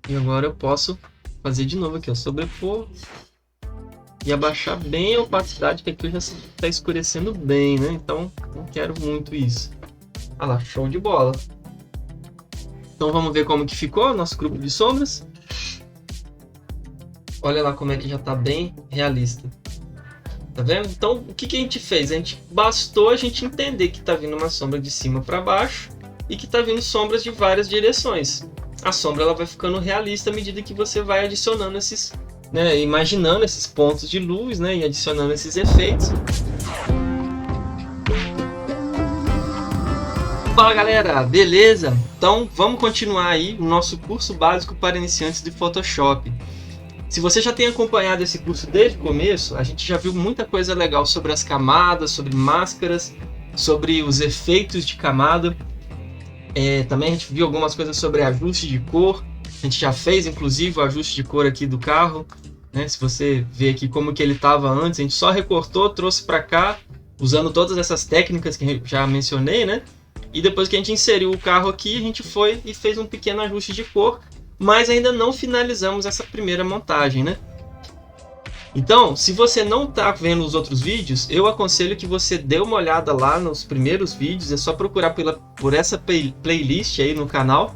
E agora eu posso fazer de novo aqui, ó, sobrepor e abaixar bem a opacidade, que aqui já está escurecendo bem, né? Então não quero muito isso. Ah lá, show de bola. Então vamos ver como que ficou o nosso grupo de sombras. Olha lá como é que já está bem realista. Tá vendo? Então o que a gente fez? Bastou a gente entender que está vindo uma sombra de cima para baixo e que está vindo sombras de várias direções. A sombra ela vai ficando realista à medida que você vai adicionando esses, né, imaginando esses pontos de luz, né, e adicionando esses efeitos. Fala galera, beleza? Então vamos continuar aí o nosso curso básico para iniciantes de Photoshop. Se você já tem acompanhado esse curso desde o começo, a gente já viu muita coisa legal sobre as camadas, sobre máscaras, sobre os efeitos de camada. Também a gente viu algumas coisas sobre ajuste de cor. A gente já fez inclusive o ajuste de cor aqui do carro, né? Se você ver aqui como que ele estava antes, a gente só recortou, trouxe para cá, usando todas essas técnicas que eu já mencionei, né? E depois que a gente inseriu o carro aqui, a gente foi e fez um pequeno ajuste de cor, mas ainda não finalizamos essa primeira montagem, né? Então, se você não está vendo os outros vídeos, eu aconselho que você dê uma olhada lá nos primeiros vídeos. É só procurar por essa playlist aí no canal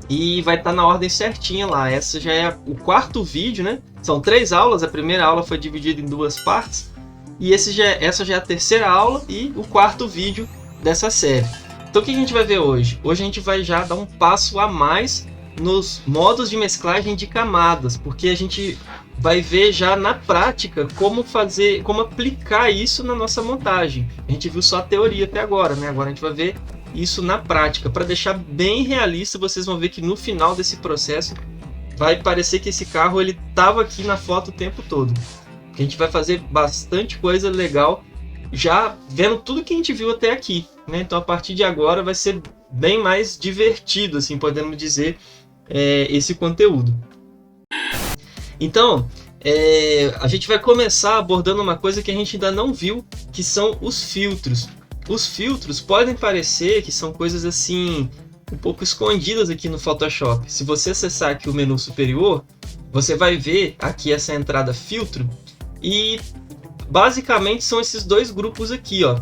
e vai estar na ordem certinha lá. Essa já é o quarto vídeo, né? São 3 aulas, a primeira aula foi dividida em 2 partes e essa já é a terceira aula e o quarto vídeo dessa série. Então o que a gente vai ver hoje? Hoje a gente vai já dar um passo a mais nos modos de mesclagem de camadas, porque a gente vai ver já na prática como aplicar isso na nossa montagem. A gente viu só a teoria até agora, né? Agora a gente vai ver isso na prática. Para deixar bem realista, vocês vão ver que no final desse processo vai parecer que esse carro ele estava aqui na foto o tempo todo. A gente vai fazer bastante coisa legal já vendo tudo que a gente viu até aqui, né? Então a partir de agora vai ser bem mais divertido, assim podemos dizer, esse conteúdo. Então a gente vai começar abordando uma coisa que a gente ainda não viu, que são os filtros. Os filtros podem parecer que são coisas assim um pouco escondidas aqui no Photoshop. Se você acessar aqui o menu superior, você vai ver aqui essa entrada filtro e basicamente são esses 2 grupos aqui, ó,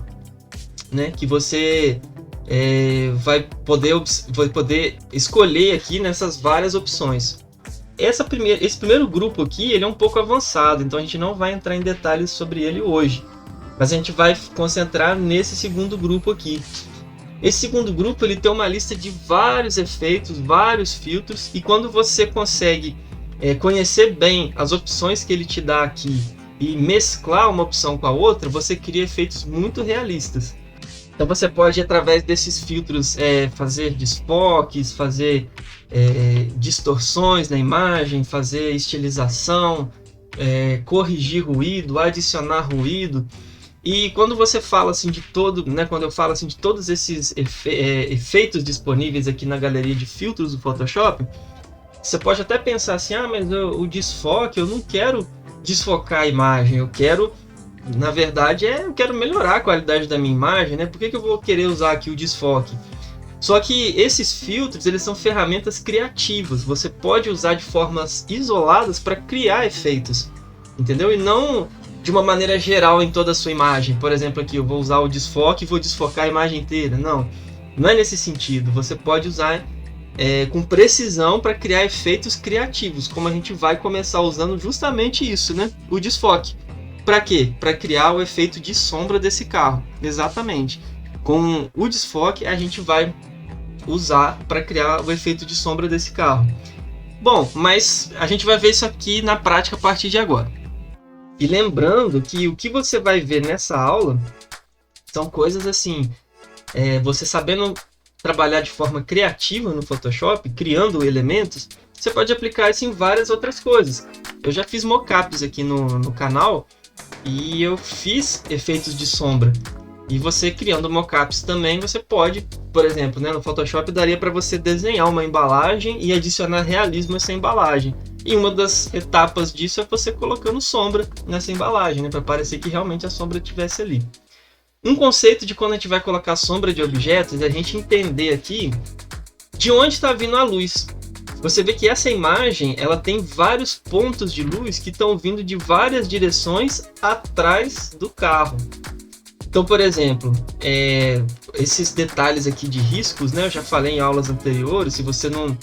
né, que você vai poder escolher aqui nessas várias opções. Esse primeiro grupo aqui ele é um pouco avançado, então a gente não vai entrar em detalhes sobre ele hoje, mas a gente vai concentrar nesse segundo grupo aqui. Esse segundo grupo ele tem uma lista de vários efeitos, vários filtros, e quando você consegue conhecer bem as opções que ele te dá aqui e mesclar uma opção com a outra, você cria efeitos muito realistas. Então você pode, através desses filtros, fazer desfoques, fazer distorções na imagem, fazer estilização, corrigir ruído, adicionar ruído. E quando você fala assim de todo, né, quando eu falo assim de todos esses efeitos disponíveis aqui na galeria de filtros do Photoshop, você pode até pensar assim, mas o desfoque, eu não quero desfocar a imagem, eu quero, na verdade, eu quero melhorar a qualidade da minha imagem, né? Por que eu vou querer usar aqui o desfoque? Só que esses filtros, eles são ferramentas criativas, você pode usar de formas isoladas para criar efeitos, entendeu? E não de uma maneira geral em toda a sua imagem. Por exemplo, aqui eu vou usar o desfoque e vou desfocar a imagem inteira. Não é nesse sentido. Você pode usar com precisão para criar efeitos criativos, como a gente vai começar usando justamente isso, né? O desfoque. Para quê? Para criar o efeito de sombra desse carro. Exatamente. Com o desfoque a gente vai usar para criar o efeito de sombra desse carro. Bom, mas a gente vai ver isso aqui na prática a partir de agora. E lembrando que o que você vai ver nessa aula são coisas assim, você sabendo trabalhar de forma criativa no Photoshop, criando elementos, você pode aplicar isso em várias outras coisas. Eu já fiz mockups aqui no canal e eu fiz efeitos de sombra. E você criando mockups também, você pode, por exemplo, né, no Photoshop daria para você desenhar uma embalagem e adicionar realismo a essa embalagem. E uma das etapas disso é você colocando sombra nessa embalagem, né, para parecer que realmente a sombra estivesse ali. Um conceito de quando a gente vai colocar sombra de objetos é a gente entender aqui de onde está vindo a luz. você vê que essa imagem ela tem vários pontos de luz que estão vindo de várias direções atrás do carro. Então, por exemplo, esses detalhes aqui de riscos, né? Eu já falei em aulas anteriores, se você não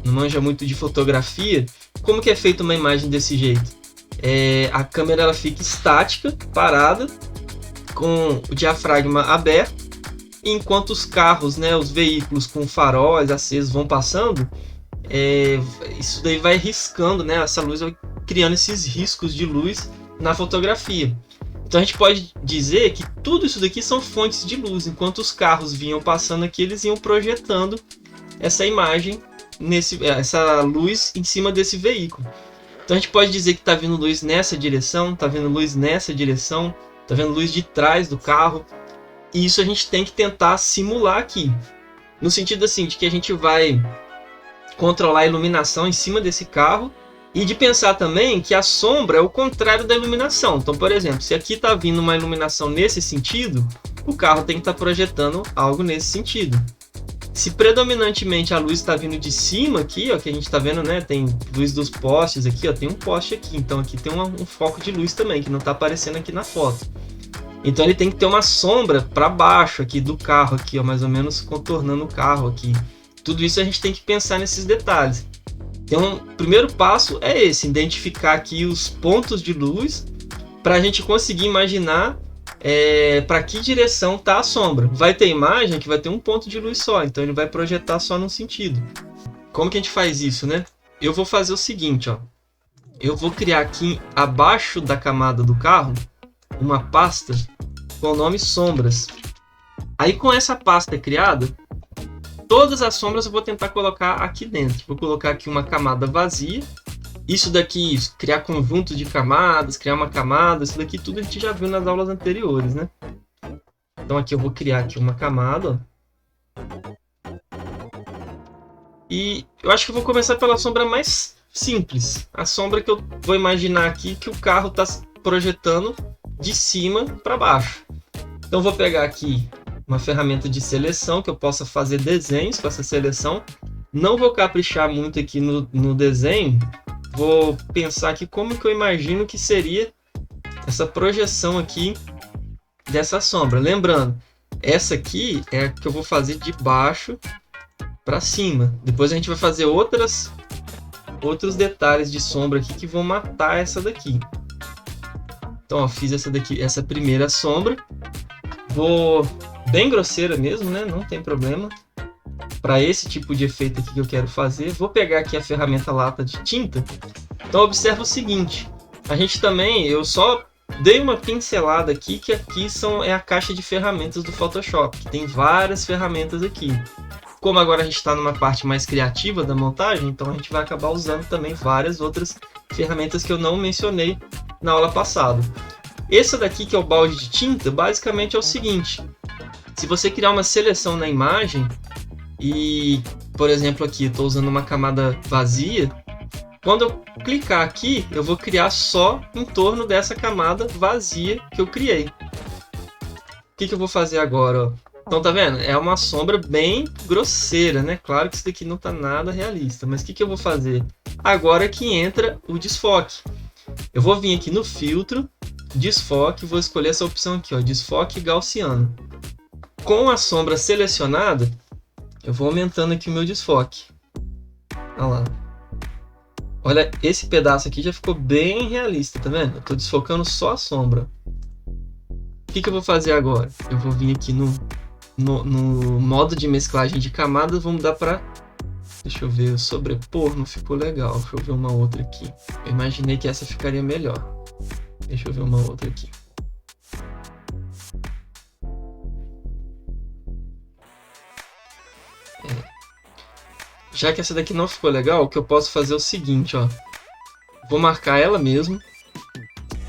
manja muito de fotografia, como que é feita uma imagem desse jeito? A câmera ela fica estática, parada, com o diafragma aberto, enquanto os carros, né, os veículos com faróis acesos vão passando, isso daí vai riscando, né? Essa luz vai criando esses riscos de luz na fotografia. Então a gente pode dizer que tudo isso daqui são fontes de luz. Enquanto os carros vinham passando aqui, eles iam projetando essa imagem, essa luz em cima desse veículo. Então a gente pode dizer que está vindo luz nessa direção, está vindo luz nessa direção, está vindo luz de trás do carro. E isso a gente tem que tentar simular aqui. No sentido assim, de que a gente vai controlar a iluminação em cima desse carro. E de pensar também que a sombra é o contrário da iluminação. Então, por exemplo, se aqui está vindo uma iluminação nesse sentido, o carro tem que estar projetando algo nesse sentido. Se predominantemente a luz está vindo de cima aqui, ó, que a gente está vendo, né? Tem luz dos postes aqui, ó, tem um poste aqui. Então aqui tem um foco de luz também, que não está aparecendo aqui na foto. Então ele tem que ter uma sombra para baixo aqui do carro, aqui, ó, mais ou menos contornando o carro aqui. Tudo isso a gente tem que pensar nesses detalhes. Então, o primeiro passo é esse, identificar aqui os pontos de luz para a gente conseguir imaginar para que direção está a sombra. Vai ter imagem que vai ter um ponto de luz só, então ele vai projetar só num sentido. Como que a gente faz isso, né? Eu vou fazer o seguinte, ó. Eu vou criar aqui abaixo da camada do carro uma pasta com o nome sombras. Aí com essa pasta criada, todas as sombras eu vou tentar colocar aqui dentro. Vou colocar aqui uma camada vazia. Isso daqui, criar conjunto de camadas, criar uma camada, isso daqui tudo a gente já viu nas aulas anteriores, né? Então aqui eu vou criar aqui uma camada. E eu acho que eu vou começar pela sombra mais simples. A sombra que eu vou imaginar aqui que o carro está projetando de cima para baixo. Então eu vou pegar aqui uma ferramenta de seleção que eu possa fazer desenhos com essa seleção. Não vou caprichar muito aqui no desenho. Vou pensar aqui como que eu imagino que seria essa projeção aqui dessa sombra. Lembrando, essa aqui é a que eu vou fazer de baixo para cima. Depois a gente vai fazer outros detalhes de sombra aqui que vão matar essa daqui. Então, ó, fiz essa daqui, essa primeira sombra. Vou bem grosseira mesmo, né? Não tem problema. Para esse tipo de efeito aqui que eu quero fazer, vou pegar aqui a ferramenta lata de tinta. Então observa o seguinte, a gente também, eu só dei uma pincelada aqui, que aqui é a caixa de ferramentas do Photoshop, que tem várias ferramentas aqui. Como agora a gente está numa parte mais criativa da montagem, então a gente vai acabar usando também várias outras ferramentas que eu não mencionei na aula passada. Esse daqui, que é o balde de tinta, basicamente é o seguinte, se você criar uma seleção na imagem, e, por exemplo, aqui estou usando uma camada vazia. Quando eu clicar aqui, eu vou criar só em torno dessa camada vazia que eu criei. O que eu vou fazer agora? Ó? Então, tá vendo? É uma sombra bem grosseira, né? Claro que isso daqui não está nada realista. Mas o que eu vou fazer? Agora que entra o desfoque. Eu vou vir aqui no filtro, desfoque, vou escolher essa opção aqui, ó, desfoque gaussiano. Com a sombra selecionada, eu vou aumentando aqui o meu desfoque. Olha lá. Olha, esse pedaço aqui já ficou bem realista, tá vendo? Eu estou desfocando só a sombra. O que eu vou fazer agora? Eu vou vir aqui no modo de mesclagem de camadas, vou mudar para... Deixa eu ver, sobrepor não ficou legal. Deixa eu ver uma outra aqui. Eu imaginei que essa ficaria melhor. Deixa eu ver uma outra aqui. Já que essa daqui não ficou legal, o que eu posso fazer é o seguinte, ó. Vou marcar ela mesmo.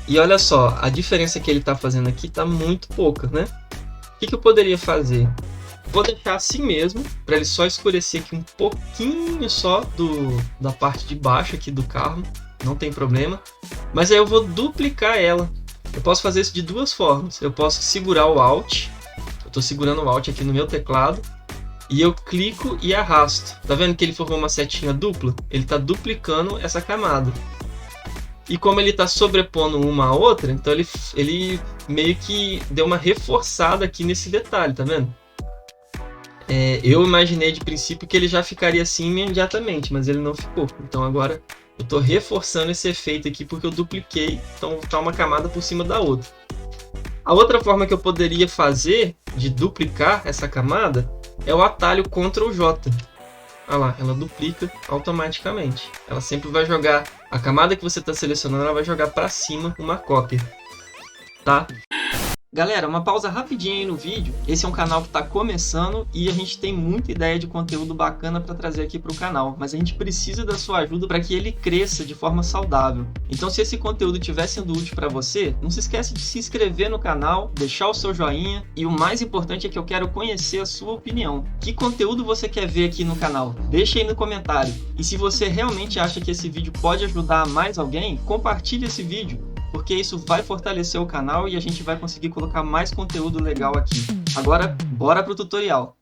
E olha só, a diferença que ele está fazendo aqui está muito pouca, né? O que eu poderia fazer? Vou deixar assim mesmo, para ele só escurecer aqui um pouquinho só da parte de baixo aqui do carro. Não tem problema. Mas aí eu vou duplicar ela. Eu posso fazer isso de duas formas. Eu posso segurar o Alt. Eu estou segurando o Alt aqui no meu teclado. e eu clico e arrasto. Tá vendo que ele formou uma setinha dupla? Ele está duplicando essa camada. E como ele está sobrepondo uma a outra, então ele meio que deu uma reforçada aqui nesse detalhe, tá vendo? Eu imaginei de princípio que ele já ficaria assim imediatamente, mas ele não ficou. Então agora eu estou reforçando esse efeito aqui porque eu dupliquei, então está uma camada por cima da outra. A outra forma que eu poderia fazer de duplicar essa camada é o atalho Ctrl J. Olha lá, ela duplica automaticamente. Ela sempre vai jogar a camada que você está selecionando, ela vai jogar para cima uma cópia, tá? Galera, uma pausa rapidinha aí no vídeo. Esse é um canal que está começando e a gente tem muita ideia de conteúdo bacana para trazer aqui para o canal, mas a gente precisa da sua ajuda para que ele cresça de forma saudável. Então, se esse conteúdo estiver sendo útil para você, não se esquece de se inscrever no canal, deixar o seu joinha e o mais importante é que eu quero conhecer a sua opinião. Que conteúdo você quer ver aqui no canal? Deixa aí no comentário. E se você realmente acha que esse vídeo pode ajudar mais alguém, compartilhe esse vídeo, porque isso vai fortalecer o canal e a gente vai conseguir colocar mais conteúdo legal aqui. Agora, bora pro tutorial.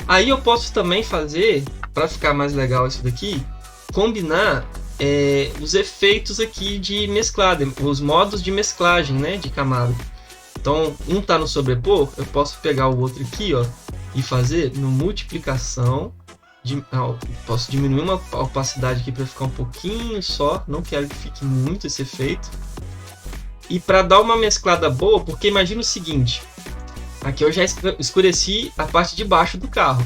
Aí eu posso também fazer, para ficar mais legal isso daqui, combinar os efeitos aqui de mesclado, os modos de mesclagem, né, de camada. Então, um tá no sobrepor, eu posso pegar o outro aqui, ó, e fazer no multiplicação. Posso diminuir uma opacidade aqui para ficar um pouquinho só, não quero que fique muito esse efeito. E para dar uma mesclada boa, porque imagina o seguinte, aqui eu já escureci a parte de baixo do carro.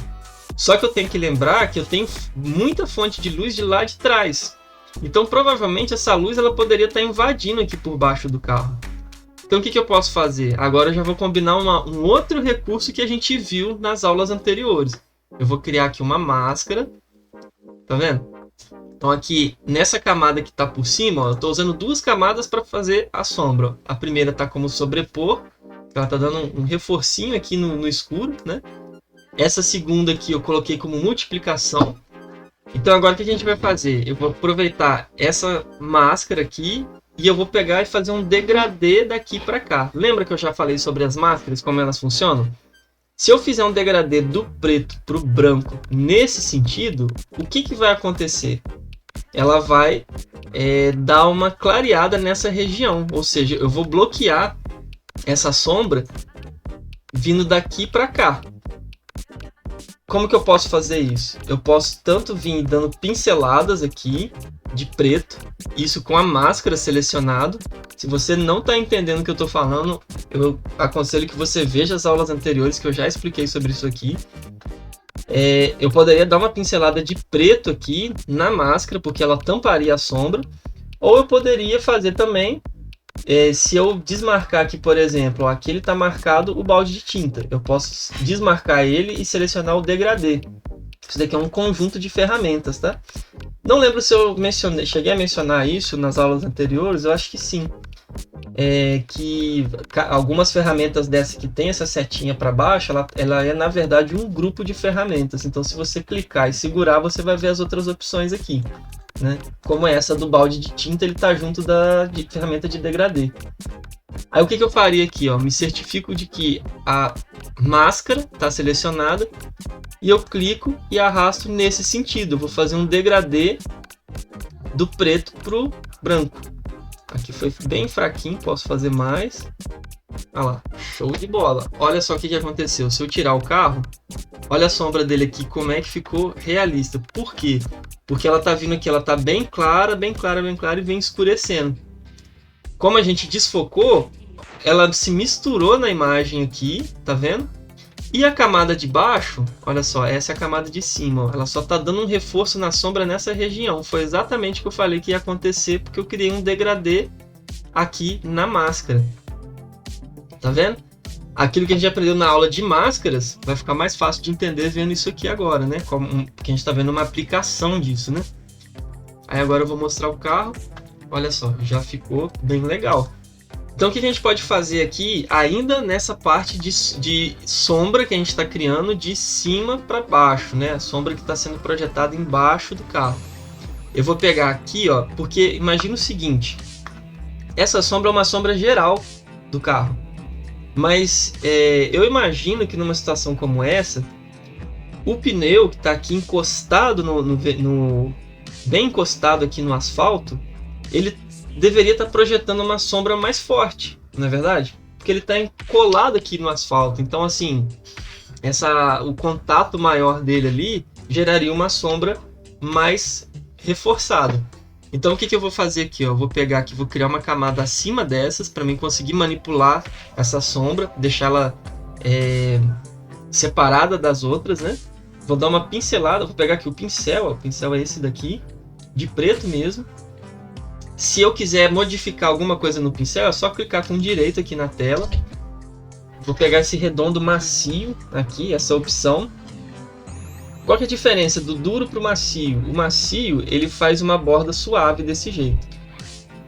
Só que eu tenho que lembrar que eu tenho muita fonte de luz de lá de trás. Então provavelmente essa luz ela poderia estar invadindo aqui por baixo do carro. Então o que eu posso fazer? Agora eu já vou combinar um outro recurso que a gente viu nas aulas anteriores. Eu vou criar aqui uma máscara, tá vendo? Então aqui, nessa camada que está por cima, ó, eu estou usando duas camadas para fazer a sombra. A primeira está como sobrepor, ela está dando um reforcinho aqui no escuro, né? Essa segunda aqui eu coloquei como multiplicação. Então agora o que a gente vai fazer? Eu vou aproveitar essa máscara aqui e eu vou pegar e fazer um degradê daqui para cá. Lembra que eu já falei sobre as máscaras, como elas funcionam? Se eu fizer um degradê do preto para o branco nesse sentido, o que vai acontecer? Ela vai dar uma clareada nessa região, ou seja, eu vou bloquear essa sombra vindo daqui para cá. Como que eu posso fazer isso? Eu posso tanto vir dando pinceladas aqui de preto, isso com a máscara selecionado. Se você não está entendendo o que eu estou falando, eu aconselho que você veja as aulas anteriores que eu já expliquei sobre isso aqui. Eu poderia dar uma pincelada de preto aqui na máscara, porque ela tamparia a sombra. Ou eu poderia fazer também, se eu desmarcar aqui, por exemplo, ó, aqui ele está marcado o balde de tinta. Eu posso desmarcar ele e selecionar o degradê. Isso daqui é um conjunto de ferramentas, tá? Não lembro se eu cheguei a mencionar isso nas aulas anteriores, eu acho que sim. Que algumas ferramentas dessa que tem essa setinha para baixo, ela é na verdade um grupo de ferramentas. Então se você clicar e segurar, você vai ver as outras opções aqui, né? Como essa do balde de tinta, ele está junto da ferramenta de degradê. Aí o que eu faria aqui, ó? Me certifico de que a máscara está selecionada e eu clico e arrasto nesse sentido. Eu vou fazer um degradê do preto para o branco. Aqui foi bem fraquinho, posso fazer mais. Olha lá, show de bola. Olha só o que aconteceu. Se eu tirar o carro, olha a sombra dele aqui, como é que ficou realista. Por quê? Porque ela tá vindo aqui, ela tá bem clara, bem clara, bem clara e vem escurecendo. Como a gente desfocou, ela se misturou na imagem aqui, tá vendo? E a camada de baixo, olha só, essa é a camada de cima, ó, ela só está dando um reforço na sombra nessa região. Foi exatamente o que eu falei que ia acontecer, porque eu criei um degradê aqui na máscara. Tá vendo? Aquilo que a gente aprendeu na aula de máscaras vai ficar mais fácil de entender vendo isso aqui agora, né? Porque a gente está vendo uma aplicação disso, né? Aí agora eu vou mostrar o carro. Olha só, já ficou bem legal. Então o que a gente pode fazer aqui, ainda nessa parte de sombra que a gente está criando de cima para baixo, né? A sombra que está sendo projetada embaixo do carro. Eu vou pegar aqui, ó, porque imagina o seguinte, essa sombra é uma sombra geral do carro. Mas eu imagino que numa situação como essa, O pneu que está aqui encostado bem encostado aqui no asfalto, ele deveria estar projetando uma sombra mais forte, não é verdade? Porque ele está colado aqui no asfalto. Então, assim, o contato maior dele ali geraria uma sombra mais reforçada. Então, o que eu vou fazer aqui? Eu vou pegar aqui, vou criar uma camada acima dessas para mim conseguir manipular essa sombra, deixá-la separada das outras, né? Vou dar uma pincelada, vou pegar aqui o pincel é esse daqui, de preto mesmo. Se eu quiser modificar alguma coisa no pincel, é só clicar com direito aqui na tela. Vou pegar esse redondo macio aqui, essa opção. Qual que é a diferença do duro para o macio? O macio, ele faz uma borda suave desse jeito.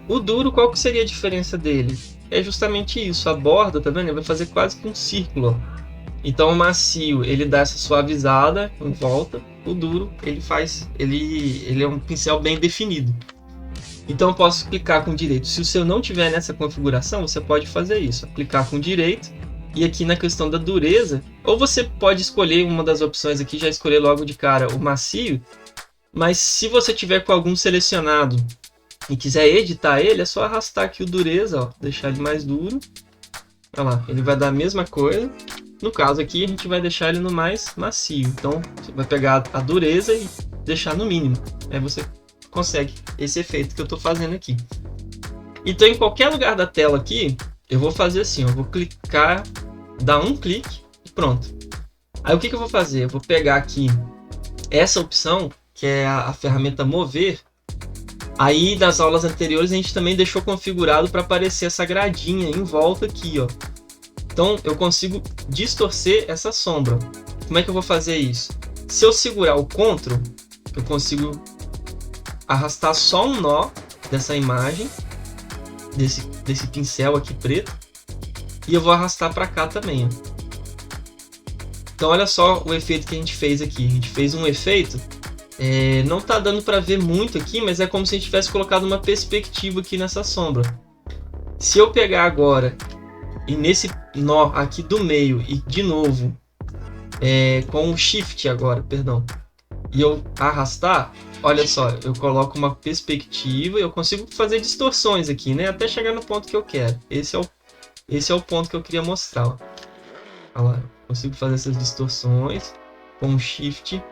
O duro, qual que seria a diferença dele? É justamente isso, a borda, tá vendo? Ele vai fazer quase que um círculo. Então o macio, ele dá essa suavizada em volta. O duro, ele é um pincel bem definido. Então eu posso clicar com direito. Se o seu não tiver nessa configuração, você pode fazer isso. Clicar com direito. E aqui na questão da dureza, ou você pode escolher uma das opções aqui, já escolher logo de cara o macio. Mas se você tiver com algum selecionado e quiser editar ele, é só arrastar aqui o dureza, ó, deixar ele mais duro. Olha lá, ele vai dar a mesma coisa. No caso aqui, a gente vai deixar ele no mais macio. Então, você vai pegar a dureza e deixar no mínimo. Aí você consegue esse efeito que eu estou fazendo aqui. Então, em qualquer lugar da tela aqui, eu vou fazer assim, eu vou clicar, dar um clique e pronto. Aí o que eu vou fazer? Eu vou pegar aqui essa opção, que é a ferramenta mover. Aí nas aulas anteriores a gente também deixou configurado para aparecer essa gradinha em volta aqui, ó. Então eu consigo distorcer essa sombra. Como é que eu vou fazer isso? Se eu segurar o Ctrl, eu consigo arrastar só um nó dessa imagem, desse pincel aqui preto, e eu vou arrastar para cá também, ó. Então olha só o efeito que a gente fez aqui. A gente fez um efeito, não tá dando para ver muito aqui, mas é como se a gente tivesse colocado uma perspectiva aqui nessa sombra. Se eu pegar agora e nesse nó aqui do meio e de novo com o Shift agora, perdão, e eu arrastar, olha só, eu coloco uma perspectiva e eu consigo fazer distorções aqui, né? Até chegar no ponto que eu quero. Esse é o ponto que eu queria mostrar, ó. Olha lá, consigo fazer essas distorções com o Shift.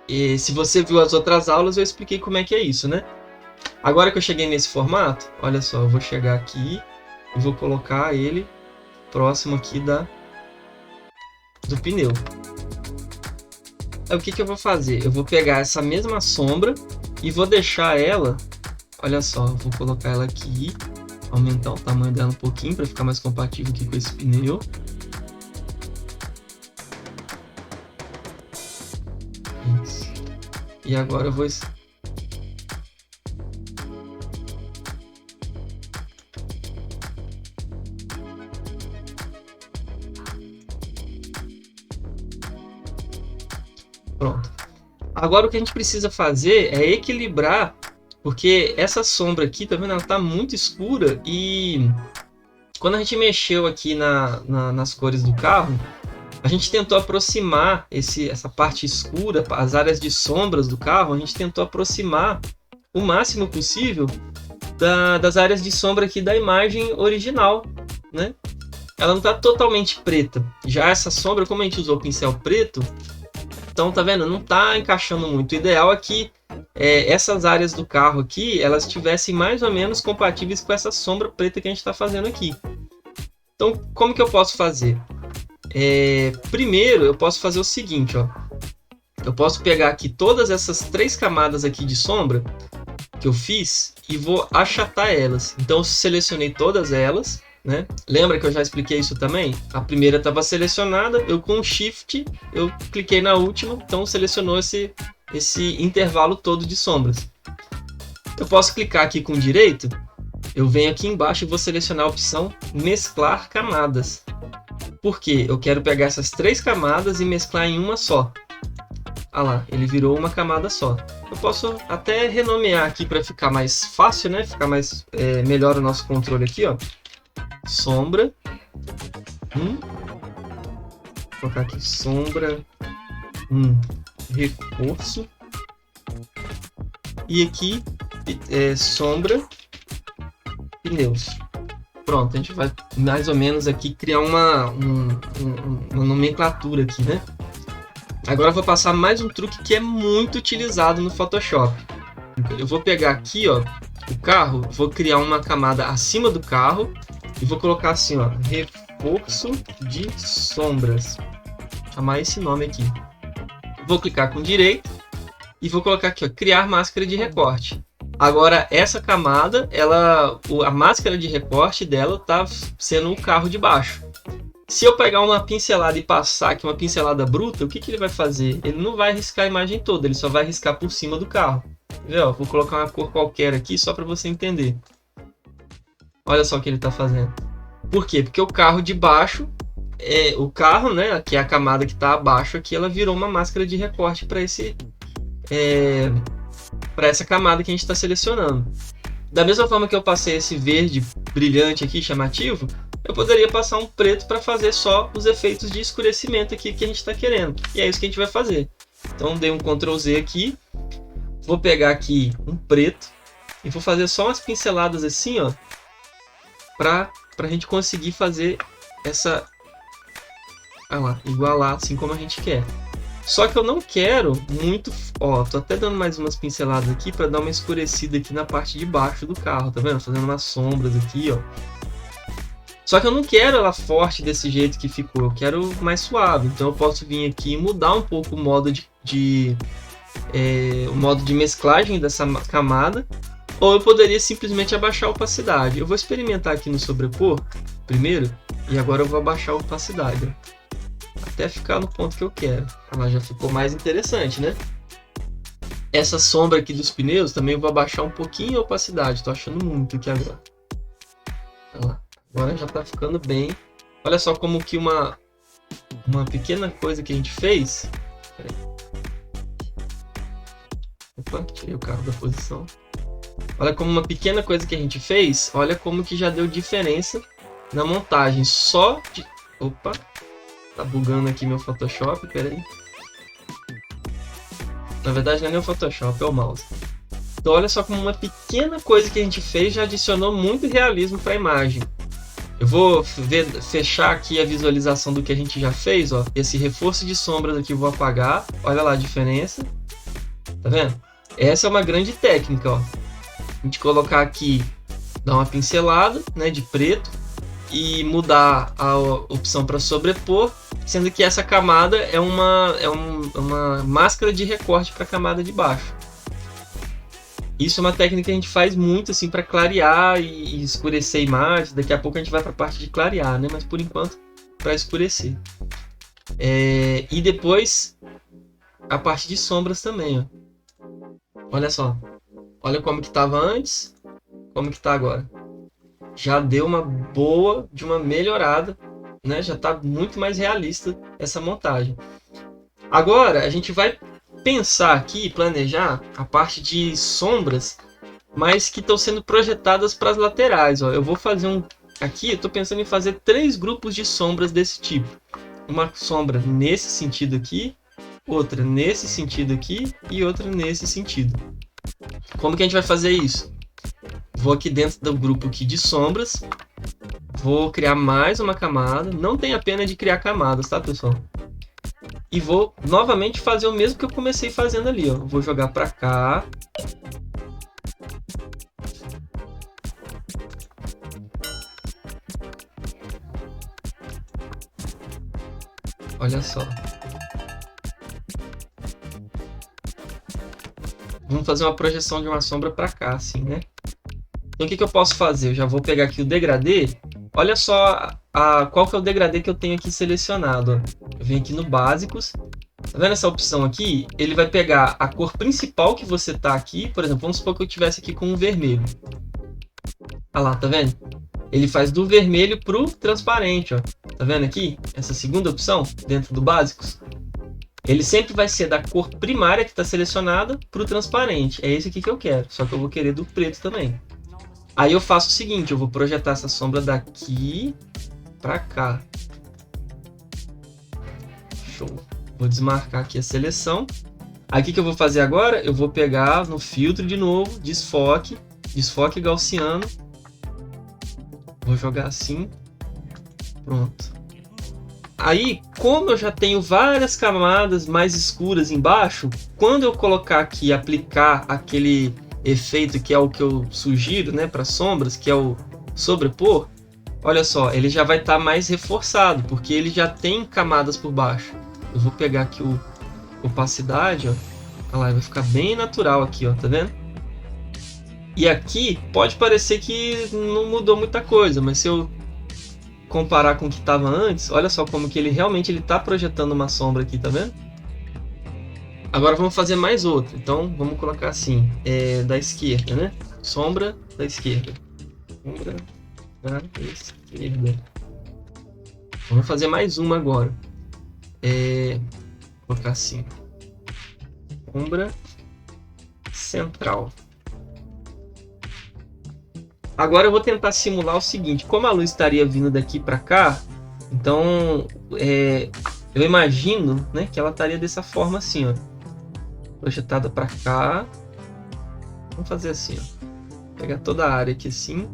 E se você viu as outras aulas, eu expliquei como é que é isso, né? Agora que eu cheguei nesse formato, olha só, eu vou chegar aqui e vou colocar ele próximo aqui do pneu. Aí o que eu vou fazer? Eu vou pegar essa mesma sombra e vou deixar ela, olha só, eu vou colocar ela aqui, aumentar o tamanho dela um pouquinho para ficar mais compatível aqui com esse pneu. Isso. E agora eu vou pronto. Agora o que a gente precisa fazer é equilibrar, porque essa sombra aqui, tá vendo? Ela tá muito escura e quando a gente mexeu aqui nas cores do carro, a gente tentou aproximar essa parte escura, as áreas de sombras do carro, a gente tentou aproximar o máximo possível das áreas de sombra aqui da imagem original, né? Ela não tá totalmente preta. Já essa sombra, como a gente usou o pincel preto, então, tá vendo? Não tá encaixando muito. O ideal é que essas áreas do carro aqui, elas estivessem mais ou menos compatíveis com essa sombra preta que a gente está fazendo aqui. Então, como que eu posso fazer? Primeiro, eu posso fazer o seguinte, ó. Eu posso pegar aqui todas essas 3 camadas aqui de sombra que eu fiz e vou achatar elas. Então, eu selecionei todas elas, né? Lembra que eu já expliquei isso também? A primeira estava selecionada, eu com o Shift, eu cliquei na última, então selecionou esse intervalo todo de sombras. Eu posso clicar aqui com direito, eu venho aqui embaixo e vou selecionar a opção mesclar camadas. Por quê? Eu quero pegar essas 3 camadas e mesclar em uma só. Ah lá, ele virou uma camada só. Eu posso até renomear aqui para ficar mais fácil, né? Ficar mais melhor o nosso controle aqui, ó. Sombra. Vou colocar aqui sombra um reforço. E aqui, sombra, pneus. Pronto, a gente vai mais ou menos aqui criar uma nomenclatura aqui, né? Agora eu vou passar mais um truque que é muito utilizado no Photoshop. Eu vou pegar aqui, ó, o carro, vou criar uma camada acima do carro e vou colocar assim, ó, reforço de sombras. Vou chamar esse nome aqui. Vou clicar com direito e vou colocar aqui, ó, criar máscara de recorte. Agora essa camada, a máscara de recorte dela está sendo o carro de baixo. Se eu pegar uma pincelada e passar aqui uma pincelada bruta, o que ele vai fazer? Ele não vai riscar a imagem toda, ele só vai riscar por cima do carro. Vou colocar uma cor qualquer aqui só para você entender. Olha só o que ele está fazendo. Por quê? Porque o carro de baixo, o carro, né, que é a camada que está abaixo aqui, ela virou uma máscara de recorte para essa camada que a gente está selecionando. Da mesma forma que eu passei esse verde brilhante aqui, chamativo, eu poderia passar um preto para fazer só os efeitos de escurecimento aqui que a gente está querendo. E é isso que a gente vai fazer. Então dei um Ctrl Z aqui, vou pegar aqui um preto e vou fazer só umas pinceladas assim, ó, para a gente conseguir fazer essa, igualar assim como a gente quer. Só que eu não quero muito, ó, tô até dando mais umas pinceladas aqui para dar uma escurecida aqui na parte de baixo do carro, tá vendo? Fazendo umas sombras aqui, ó. Só que eu não quero ela forte desse jeito que ficou, eu quero mais suave. Então eu posso vir aqui e mudar um pouco o modo o modo de mesclagem dessa camada, ou eu poderia simplesmente abaixar a opacidade. Eu vou experimentar aqui no sobrepor primeiro, e agora eu vou abaixar a opacidade, ó, até ficar no ponto que eu quero. Ela já ficou mais interessante, né? Essa sombra aqui dos pneus também eu vou abaixar um pouquinho a opacidade. Tô achando muito aqui agora. Olha lá. Agora já tá ficando bem. Olha só como que uma pequena coisa que a gente fez. Peraí. Opa, tirei o carro da posição. Olha como uma pequena coisa que a gente fez. Olha como que já deu diferença na montagem. Só de... Opa! Tá bugando aqui meu Photoshop, peraí. Na verdade não é nem o Photoshop, é o mouse. Então olha só como uma pequena coisa que a gente fez já adicionou muito realismo para a imagem. Eu vou fechar aqui a visualização do que a gente já fez, ó. Esse reforço de sombras aqui eu vou apagar. Olha lá a diferença. Tá vendo? Essa é uma grande técnica, ó. A gente colocar aqui, dar uma pincelada, né, de preto e mudar a opção para sobrepor, sendo que essa camada é uma máscara de recorte para a camada de baixo. Isso é uma técnica que a gente faz muito assim para clarear e escurecer imagens. Daqui a pouco a gente vai para a parte de clarear, né? Mas por enquanto para escurecer. E depois a parte de sombras também, ó. Olha só, olha como que estava antes, como que está agora. Já deu uma melhorada, né? Já está muito mais realista essa montagem. Agora a gente vai pensar aqui e planejar a parte de sombras, mas que estão sendo projetadas para as laterais, ó. Eu vou fazer aqui, eu estou pensando em fazer 3 grupos de sombras desse tipo. Uma sombra nesse sentido aqui, outra nesse sentido aqui e outra nesse sentido. Como que a gente vai fazer isso? Vou aqui dentro do grupo aqui de sombras, vou criar mais uma camada. Não tem a pena de criar camadas, tá, pessoal? E vou novamente fazer o mesmo que eu comecei fazendo ali, ó. Vou jogar para cá. Olha só. Vamos fazer uma projeção de uma sombra para cá, assim, né? Então o que eu posso fazer? Eu já vou pegar aqui o degradê. Olha só qual que é o degradê que eu tenho aqui selecionado, ó. Eu venho aqui no básicos. Tá vendo essa opção aqui? Ele vai pegar a cor principal que você tá aqui. Por exemplo, vamos supor que eu estivesse aqui com um vermelho. Olha lá, tá vendo? Ele faz do vermelho pro transparente, ó. Tá vendo aqui? Essa segunda opção dentro do básicos. Ele sempre vai ser da cor primária que está selecionada pro transparente. É esse aqui que eu quero. Só que eu vou querer do preto também. Aí eu faço o seguinte, eu vou projetar essa sombra daqui pra cá. Show. Vou desmarcar aqui a seleção. Aí o que eu vou fazer agora? Eu vou pegar no filtro de novo, desfoque gaussiano. Vou jogar assim. Pronto. Aí, como eu já tenho várias camadas mais escuras embaixo, quando eu colocar aqui e aplicar aquele efeito que é o que eu sugiro, né, para sombras, que é o sobrepor, olha só, ele já vai estar mais reforçado, porque ele já tem camadas por baixo. Eu vou pegar aqui o opacidade, ó. Olha lá, vai ficar bem natural aqui, ó, tá vendo? E aqui pode parecer que não mudou muita coisa, mas se eu comparar com o que estava antes, olha só como que ele realmente está projetando uma sombra aqui, tá vendo? Agora vamos fazer mais outro. Então vamos colocar assim, da esquerda, né? Sombra da esquerda. Sombra da esquerda. Vamos fazer mais uma agora. Vou colocar assim. Sombra central. Agora eu vou tentar simular o seguinte, como a luz estaria vindo daqui para cá, então eu imagino, né, que ela estaria dessa forma assim, ó, projetada para cá. Vamos fazer assim, ó, pegar toda a área aqui assim.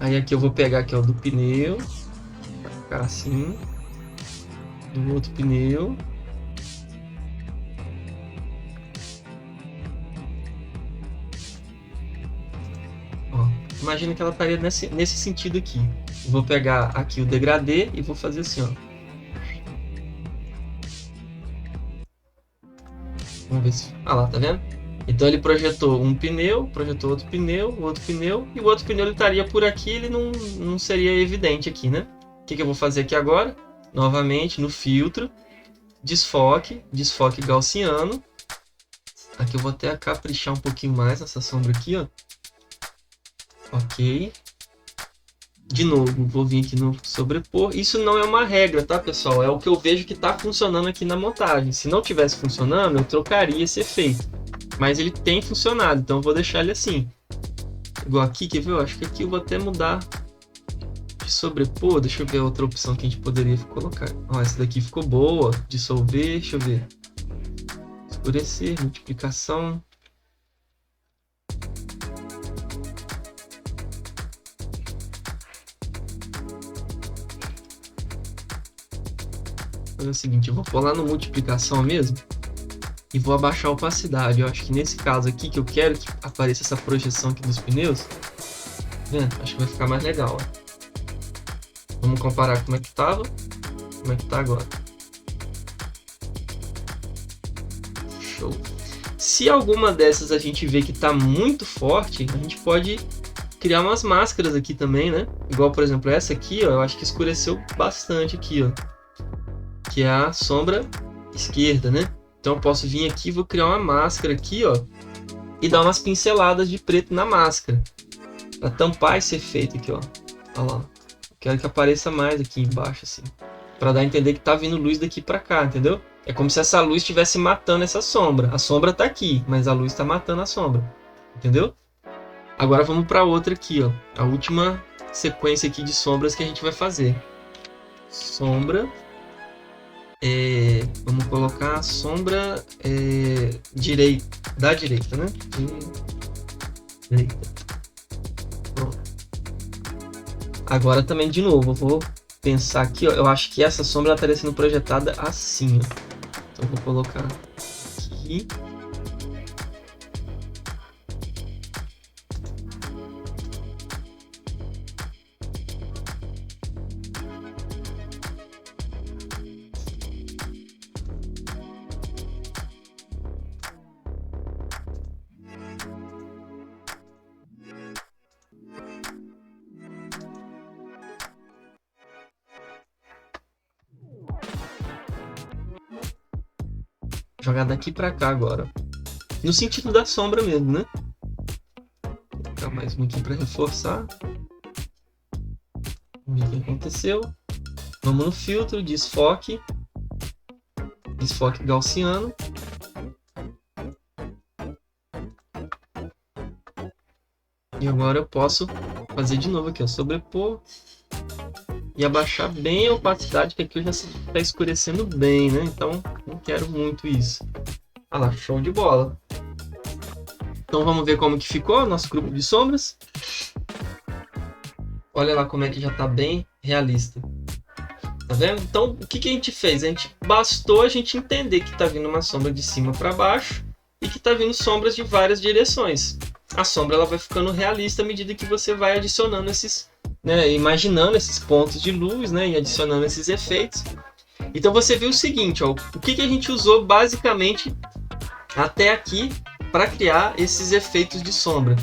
Aí aqui eu vou pegar aqui, ó, do pneu, pra ficar assim, do outro pneu. Imagina que ela estaria nesse sentido aqui. Eu vou pegar aqui o degradê e vou fazer assim, ó. Vamos ver se... Ah lá, tá vendo? Então ele projetou um pneu, projetou outro pneu, e o outro pneu ele estaria por aqui, ele não seria evidente aqui, né? O que eu vou fazer aqui agora? Novamente no filtro, desfoque gaussiano. Aqui eu vou até caprichar um pouquinho mais nessa sombra aqui, ó. Ok. De novo, vou vir aqui no sobrepor. Isso não é uma regra, tá, pessoal? É o que eu vejo que está funcionando aqui na montagem. Se não tivesse funcionando, eu trocaria esse efeito. Mas ele tem funcionado, então eu vou deixar ele assim. Igual aqui, quer ver? Eu acho que aqui eu vou até mudar de sobrepor. Deixa eu ver outra opção que a gente poderia colocar. Ó, essa daqui ficou boa. Dissolver, deixa eu ver. Escurecer, multiplicação. Fazer o seguinte, eu vou pular no multiplicação mesmo e vou abaixar a opacidade. Eu acho que nesse caso aqui que eu quero que apareça essa projeção aqui dos pneus, tá vendo? Acho que vai ficar mais legal, ó. Vamos comparar como é que tava, como é que tá agora. Show. Se alguma dessas a gente vê que tá muito forte, a gente pode criar umas máscaras aqui também, né? Igual, por exemplo, essa aqui, ó, eu acho que escureceu bastante aqui, ó. Que é a sombra esquerda, né? Então eu posso vir aqui, vou criar uma máscara aqui, ó, e dar umas pinceladas de preto na máscara para tampar esse efeito aqui, ó. Olha lá. Quero que apareça mais aqui embaixo, assim, para dar a entender que tá vindo luz daqui para cá, entendeu? É como se essa luz estivesse matando essa sombra. A sombra tá aqui, mas a luz está matando a sombra, entendeu? Agora vamos para outra aqui, ó. A última sequência aqui de sombras que a gente vai fazer. Sombra. Vamos colocar a sombra da direita, né? Direita. Pronto. Agora também de novo, eu vou pensar aqui, ó, eu acho que essa sombra estaria sendo projetada assim, ó. Então eu vou colocar aqui. Jogar daqui para cá agora. No sentido da sombra mesmo, né? Vou colocar mais um aqui para reforçar. Vamos ver o que aconteceu. Vamos no filtro, desfoque gaussiano. E agora eu posso fazer de novo aqui, ó, sobrepor e abaixar bem a opacidade, que aqui já está escurecendo bem, né? Então não quero muito isso. Ah lá, show de bola. Então vamos ver como que ficou o nosso grupo de sombras. Olha lá como é que já está bem realista. Tá vendo? Então o que a gente fez? Bastou a gente entender que está vindo uma sombra de cima para baixo e que está vindo sombras de várias direções. A sombra ela vai ficando realista à medida que você vai adicionando esses, né, imaginando esses pontos de luz, né, e adicionando esses efeitos. Então você viu o seguinte, ó, o que a gente usou basicamente até aqui para criar esses efeitos de sombra.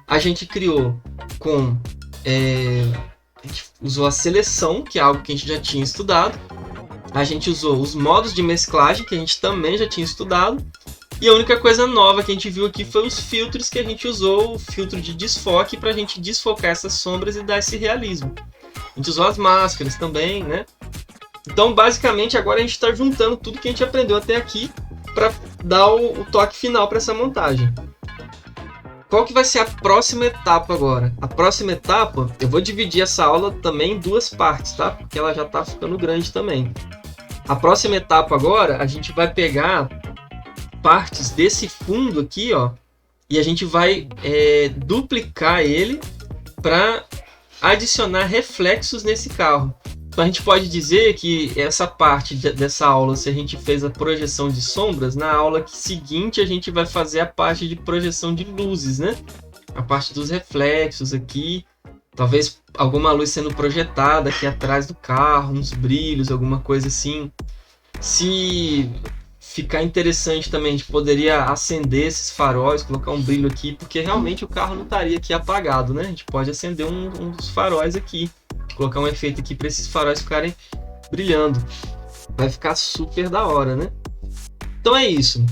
A gente criou com... a gente usou a seleção, que é algo que a gente já tinha estudado. A gente usou os modos de mesclagem, que a gente também já tinha estudado. E a única coisa nova que a gente viu aqui foi os filtros que a gente usou, o filtro de desfoque, para a gente desfocar essas sombras e dar esse realismo. A gente usou as máscaras também, né? Então, basicamente, agora a gente está juntando tudo que a gente aprendeu até aqui para dar o toque final para essa montagem. Qual que vai ser a próxima etapa agora? A próxima etapa, eu vou dividir essa aula também em duas partes, tá? Porque ela já está ficando grande também. A próxima etapa agora, a gente vai pegar partes desse fundo aqui, ó, e a gente vai duplicar ele para adicionar reflexos nesse carro. Então a gente pode dizer que essa parte dessa aula, se a gente fez a projeção de sombras, na aula seguinte a gente vai fazer a parte de projeção de luzes, né? A parte dos reflexos aqui, talvez alguma luz sendo projetada aqui atrás do carro, uns brilhos, alguma coisa assim. Se ficar interessante também, a gente poderia acender esses faróis, colocar um brilho aqui, porque realmente o carro não estaria aqui apagado, né? A gente pode acender um dos faróis aqui, colocar um efeito aqui para esses faróis ficarem brilhando. Vai ficar super da hora, né? Então é isso.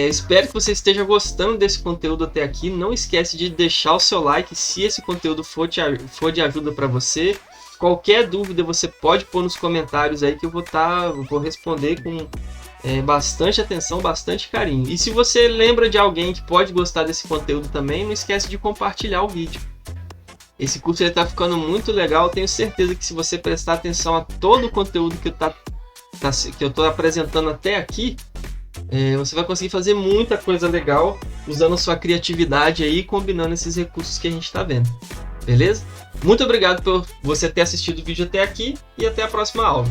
Espero que você esteja gostando desse conteúdo até aqui. Não esquece de deixar o seu like se esse conteúdo for de ajuda para você. Qualquer dúvida você pode pôr nos comentários aí que eu vou responder com bastante atenção, bastante carinho. E se você lembra de alguém que pode gostar desse conteúdo também, não esquece de compartilhar o vídeo. Esse curso está ficando muito legal. Tenho certeza que se você prestar atenção a todo o conteúdo que eu estou apresentando até aqui, você vai conseguir fazer muita coisa legal usando a sua criatividade aí, combinando esses recursos que a gente está vendo. Beleza? Muito obrigado por você ter assistido o vídeo até aqui e até a próxima aula.